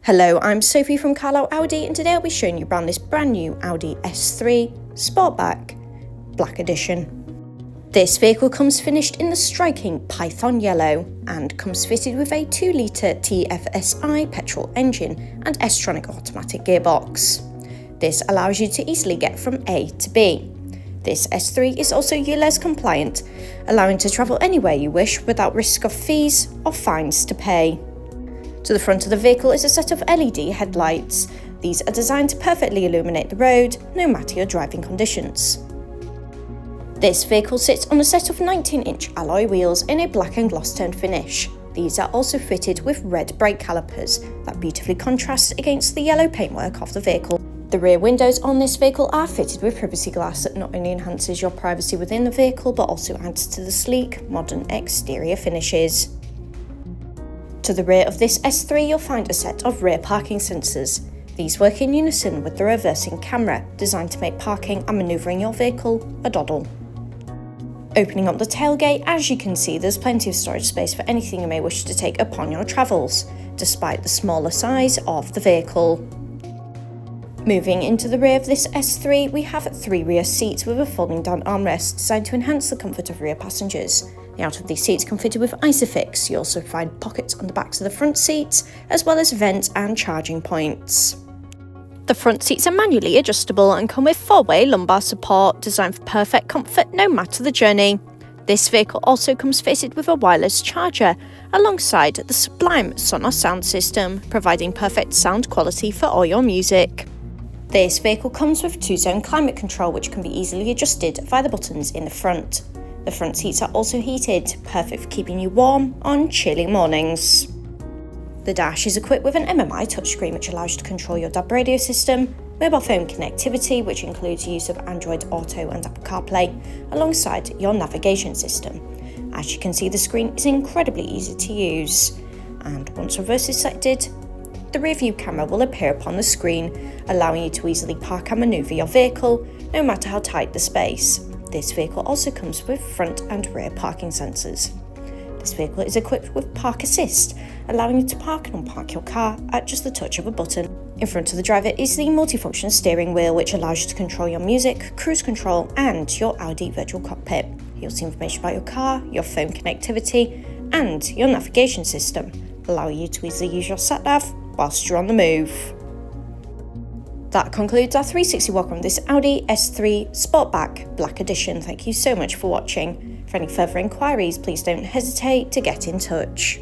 Hello, I'm Sophie from Carlisle Audi, and today I'll be showing you around this brand new Audi S3 Sportback Black Edition. This vehicle comes finished in the striking Python yellow and comes fitted with a 2-litre TFSI petrol engine and S-Tronic automatic gearbox. This allows you to easily get from A to B. This S3 is also ULEZ compliant, allowing to travel anywhere you wish without risk of fees or fines to pay. To the front of the vehicle is a set of LED headlights. These are designed to perfectly illuminate the road, no matter your driving conditions. This vehicle sits on a set of 19-inch alloy wheels in a black and gloss toned finish. These are also fitted with red brake calipers that beautifully contrast against the yellow paintwork of the vehicle. The rear windows on this vehicle are fitted with privacy glass that not only enhances your privacy within the vehicle but also adds to the sleek, modern exterior finishes. To the rear of this S3 you'll find a set of rear parking sensors. These work in unison with the reversing camera, designed to make parking and manoeuvring your vehicle a doddle. Opening up the tailgate, as you can see, there's plenty of storage space for anything you may wish to take upon your travels, despite the smaller size of the vehicle. Moving into the rear of this S3, we have 3 rear seats with a folding down armrest designed to enhance the comfort of rear passengers. The out of these seats come fitted with ISOFIX. You also find pockets on the backs of the front seats, as well as vents and charging points. The front seats are manually adjustable and come with 4-way lumbar support, designed for perfect comfort no matter the journey. This vehicle also comes fitted with a wireless charger, alongside the sublime Sonos sound system, providing perfect sound quality for all your music. This vehicle comes with 2-zone climate control, which can be easily adjusted via the buttons in the front. The front seats are also heated, perfect for keeping you warm on chilly mornings. The dash is equipped with an MMI touchscreen which allows you to control your DAB radio system, mobile phone connectivity which includes use of Android Auto and Apple Carplay, alongside your navigation system. As you can see, the screen is incredibly easy to use, and once reverse is selected, the rear view camera will appear upon the screen, allowing you to easily park and manoeuvre your vehicle, no matter how tight the space. This vehicle also comes with front and rear parking sensors. This vehicle is equipped with Park Assist, allowing you to park and unpark your car at just the touch of a button. In front of the driver is the multifunction steering wheel, which allows you to control your music, cruise control, and your Audi virtual cockpit. You'll see information about your car, your phone connectivity, and your navigation system, allowing you to easily use your sat-nav whilst you're on the move. That concludes our 360 walk around this Audi S3 Sportback Black Edition. Thank you so much for watching. For any further inquiries, please don't hesitate to get in touch.